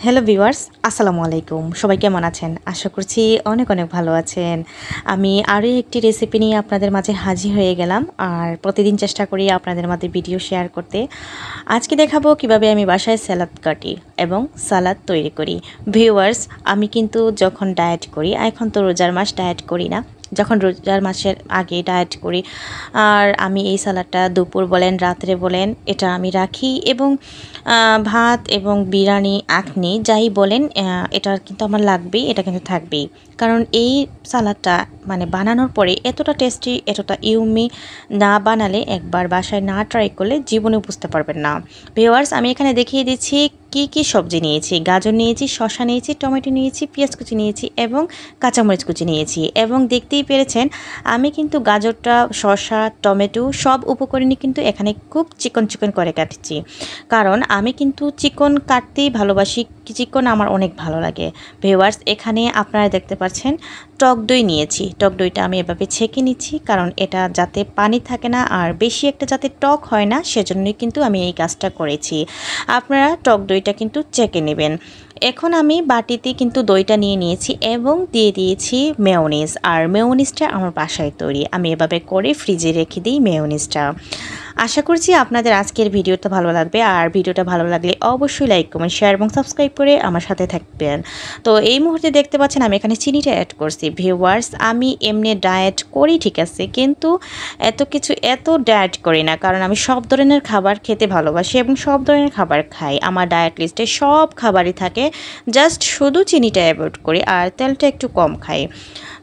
Hello viewers, আসসালামু আলাইকুম। সবাই কেমন আছেন? আশা করছি অনেক অনেক ভালো আছেন। আমি আরও একটি রেসিপি নিয়ে আপনাদের মাঝে হাজির হয়ে গেলাম। আর প্রতিদিন চেষ্টা করি আপনাদের মাঝে ভিডিও শেয়ার করতে। আজকে দেখাবো কিভাবে আমি বাসায় স্যালাড কাটি এবং সালাদ তৈরি করি। ভিউয়ার্স, আমি কিন্তু যখন ডায়েট করি, এখন তো রোজার মাস, ডায়েট করি না, যখন রোজার মাসের আগে ডায়েট করি, আর আমি এই সালাডটা দুপুর বলেন রাত্রে বলেন এটা আমি রাখি, এবং ভাত এবং বিরিয়ানি আখনি যাই বলেন এটা কিন্তু আমার লাগবেই, এটা কিন্তু থাকবেই। কারণ এই সালাডটা মানে বানানোর পরে এতটা টেস্টি, এতটা ইউমি, না বানালে, একবার বাসায় না ট্রাই করলে জীবনে বুঝতে পারবেন না। ভিউয়ার্স, আমি এখানে দেখিয়ে দিচ্ছি কি কি সবজি নিয়েছি। গাজর নিয়েছি, শসা নিয়েছি, টমেটো নিয়েছি, পেঁয়াজ কুচি নিয়েছি এবং কাঁচামরিচ কুচি নিয়েছি। এবং দেখতেই পেরেছেন আমি কিন্তু গাজরটা, শসা, টমেটো সব উপকরণই কিন্তু এখানে খুব চিকন চিকন করে কাটছি, কারণ আমি কিন্তু চিকন কাটতেই ভালোবাসি, চিকন আমার অনেক ভালো লাগে। ভিউয়ার্স, এখানে আপনারা দেখতে পাচ্ছেন টক দই নিয়েছি। টক দইটা আমি এভাবে ছেঁকে নিচ্ছি, কারণ এটা যাতে পানি থাকে না আর বেশি একটা যাতে টক হয় না, সেজন্যই কিন্তু আমি এই কাজটা করেছি। আপনারা টক দইটা কিন্তু ছেঁকে নেবেন। এখন আমি বাটিতে কিন্তু দইটা নিয়ে নিয়েছি এবং দিয়ে দিয়েছি মেয়োনিজ। আর মেয়োনিজটা আমার বাসায় তৈরি, আমি এভাবে করে ফ্রিজে রেখে দিই মেয়োনিজটা। আশা করছি আপনাদের আজকের ভিডিওটা ভালো লাগবে, আর ভিডিওটা ভালো লাগলে অবশ্যই লাইক, কমেন্ট, শেয়ার এবং সাবস্ক্রাইব করে আমার সাথে থাকবেন। তো এই মুহূর্তে দেখতে পাচ্ছেন আমি এখানে চিনিটা অ্যাড করছি। ভিউয়ার্স, আমি এমনি ডায়েট করি ঠিক আছে, কিন্তু এত ডায়েট করি না, কারণ আমি সব ধরনের খাবার খেতে ভালোবাসি এবং সব ধরনের খাবার খাই। আমার ডায়েট লিস্টে সব খাবারই থাকে, জাস্ট শুধু চিনিটা অ্যাভয়েড করি আর তেলটা একটু কম খাই।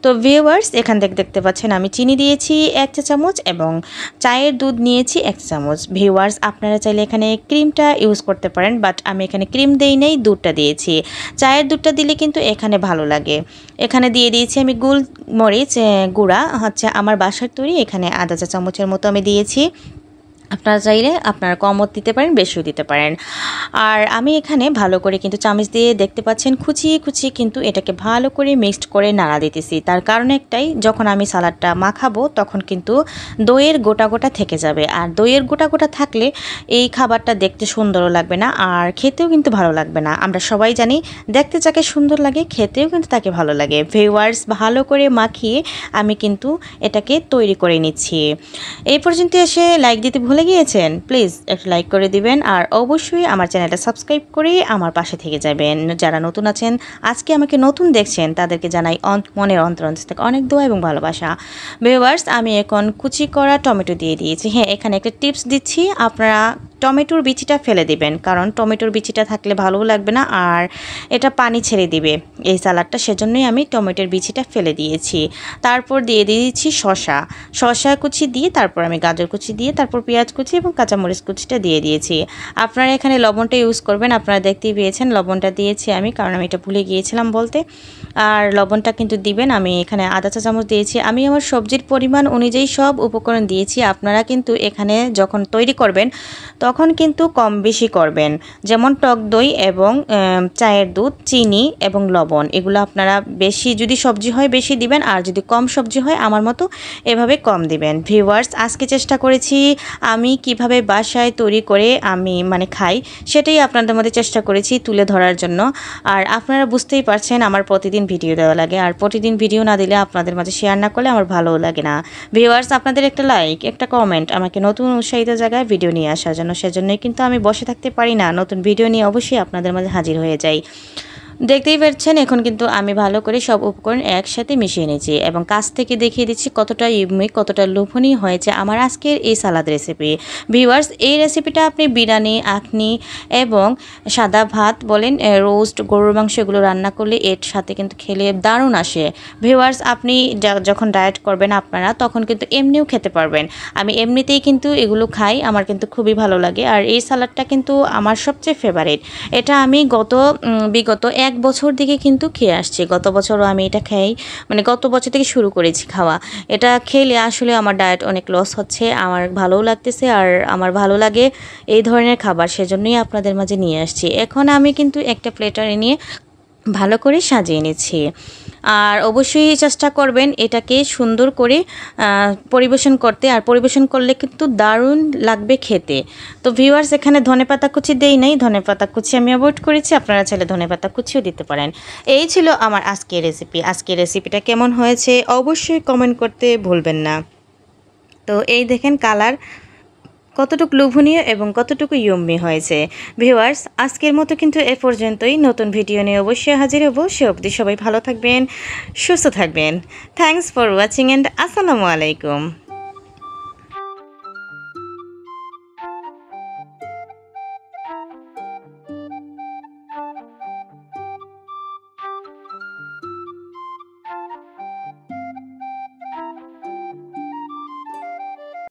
তো ভিউয়ার্স, এখান থেকে দেখতে পাচ্ছেন আমি চিনি দিয়েছি 1 চা চামচ এবং চায়ের দুধ নিয়েছি 1 চামচ। ভিউয়ার্স, আপনারা চাইলে এখানে ক্রিমটা ইউজ করতে পারেন, বাট আমি এখানে ক্রিম দেই নেই, দুধটা দিয়েছি। চায়ের দুধটা দিলে কিন্তু এখানে ভালো লাগে। এখানে দিয়ে দিয়েছি আমি গোলমরিচ গুঁড়া, হচ্ছে আমার বাসার তৈরি, এখানে আধা চা চামচের মতো আমি দিয়েছি। আপনারা চাইলে আপনারা কমও দিতে পারেন, বেশিও দিতে পারেন। আর আমি এখানে ভালো করে কিন্তু চামচ দিয়ে দেখতে পাচ্ছেন খুচিয়ে খুচিয়ে কিন্তু এটাকে ভালো করে মিক্সড করে নাড়া দিতেছি। তার কারণ একটাই, যখন আমি সালাডটা মাখাবো তখন কিন্তু দইয়ের গোটা গোটা থেকে যাবে, আর দইয়ের গোটা গোটা থাকলে এই খাবারটা দেখতে সুন্দরও লাগবে না আর খেতেও কিন্তু ভালো লাগবে না। আমরা সবাই জানি দেখতে যাকে সুন্দর লাগে খেতেও কিন্তু তাকে ভালো লাগে। ভিউয়ার্স, ভালো করে মাখিয়ে আমি কিন্তু এটাকে তৈরি করে নিচ্ছি। এই পর্যন্ত এসে লাইক দিতে ভুলে গিয়েছেন, প্লিজ একটা লাইক করে দিবেন, আর অবশ্যই আমার চ্যানেলটা সাবস্ক্রাইব করে আমার পাশে থেকে যাবেন। যারা নতুন আছেন, আজকে আমাকে নতুন দেখছেন, তাদেরকে জানাই মনের অন্তরান্ত থেকে অনেক দোয়া এবং ভালোবাসা। ভিউয়ার্স, আমি এখন কুচি করা টমেটো দিয়ে দিয়েছি। হ্যাঁ, এখানে একটা টিপস দিচ্ছি, আপনারা টমেটোর বিচিটা ফেলে দিবেন, কারণ টমেটোর বিচিটা থাকলে ভালোও লাগবে না আর এটা পানি ছেড়ে দিবে এই সালাডটা, সেজন্যই আমি টমেটোর বিচিটা ফেলে দিয়েছি। তারপর দিয়ে দিয়েছি শসা কুচি দিয়ে, তারপর আমি গাজর কুচি দিয়ে, তারপর পেঁয়াজ কুচি এবং কাঁচামরিচ কুচিটা দিয়ে দিয়েছি। আপনারা এখানে লবণটা ইউজ করবেন, আপনারা দেখতেই পেয়েছেন লবণটা দিয়েছি আমি, কারণ আমি এটা ভুলে গিয়েছিলাম বলতে। আর লবণটা কিন্তু দিবেন। আমি এখানে আধা চা চামচ দিয়েছি। আমি আমার সবজির পরিমাণ অনুযায়ী সব উপকরণ দিয়েছি। আপনারা কিন্তু এখানে যখন তৈরি করবেন তখন কিন্তু কম বেশি করবেন, যেমন টক দই এবং চায়ের দুধ, চিনি এবং লবণ, এগুলো আপনারা বেশি যদি সবজি হয় বেশি দিবেন, আর যদি কম সবজি হয় আমার মতো এভাবে কম দিবেন। ভিউয়ার্স, আজকে চেষ্টা করেছি আমি কিভাবে বাসায় তৈরি করে আমি খাই, সেটাই আপনাদের মধ্যে চেষ্টা করেছি তুলে ধরার জন্য। আর আপনারা বুঝতেই পারছেন আমার প্রতিদিন ভিডিও দেওয়া লাগে, আর প্রতিদিন ভিডিও না দিলে, আপনাদের মাঝে শেয়ার না করলে আমার ভালোও লাগে না। ভিউয়ার্স, আপনাদের একটা লাইক, একটা কমেন্ট আমাকে নতুন উৎসাহিত জায়গায় ভিডিও নিয়ে আসার জন্য, সেজন্যই কিন্তু আমি বসে থাকতে পারি না, নতুন ভিডিও নিয়ে অবশ্যই আপনাদের মাঝে হাজির হয়ে যাই। দেখতেই পাচ্ছেন এখন কিন্তু আমি ভালো করে সব উপকরণ একসাথে মিশিয়ে নিয়েছি এবং কাছ থেকে দেখিয়ে দিচ্ছি কতটা ইউনিক, কতটা লোভনীয় হয়েছে আমার আজকের এই সালাদ রেসিপি। ভিউয়ার্স, এই রেসিপিটা আপনি বিরিয়ানি, আখনি এবং সাদা ভাত বলেন, রোস্ট, গরুর মাংস, এগুলো রান্না করলে এর সাথে কিন্তু খেলে দারুণ আসে। ভিউয়ার্স, আপনি যখন ডায়েট করবেন আপনারা, তখন কিন্তু এমনিও খেতে পারবেন। আমি এমনিতেই কিন্তু এগুলো খাই, আমার কিন্তু খুবই ভালো লাগে। আর এই সালাদটা কিন্তু আমার সবচেয়ে ফেভারিট। এটা আমি বিগত 1 বছর থেকে কিন্তু খেয়ে আসছি। গত বছরও আমি এটা খাই, গত বছর থেকে শুরু করেছি খাওয়া। এটা খেলে আসলে আমার ডায়েট অনেক লস হচ্ছে, আমার ভালোও লাগতেছে, আর আমার ভালো লাগে এই ধরনের খাবার, সেজন্যই আপনাদের মাঝে নিয়ে আসছি। এখন আমি কিন্তু একটা প্লেটারে নিয়ে ভালো করে সাজিয়ে নিচ্ছি। আর অবশ্যই চেষ্টা করবেন এটাকে সুন্দর করে পরিবেশন করতে, আর পরিবেশন করলে কিন্তু দারুণ লাগবে খেতে। তো ভিউয়ার্স, এখানে ধনেপাতা কুচি দেই নাই, ধনেপাতা কুচি আমি অ্যাভয়েড করেছি, আপনারা চাইলে ধনেপাতা কুচিও দিতে পারেন। এই ছিল আমার আজকের রেসিপি। আজকের রেসিপিটা কেমন হয়েছে অবশ্যই কমেন্ট করতে ভুলবেন না। তো এই দেখেন কালার কতটুকু লোভনীয় এবং কতটুকু ইয়ম্মি হয়েছে। ভিউয়ার্স, আজকের মতো কিন্তু এ পর্যন্তই। নতুন ভিডিও নিয়ে অবশ্যই হাজির হব। সে অবধি সবাই ভালো থাকবেন, সুস্থ থাকবেন। থ্যাংকস ফর ওয়াচিং অ্যান্ড আসসালামু আলাইকুম।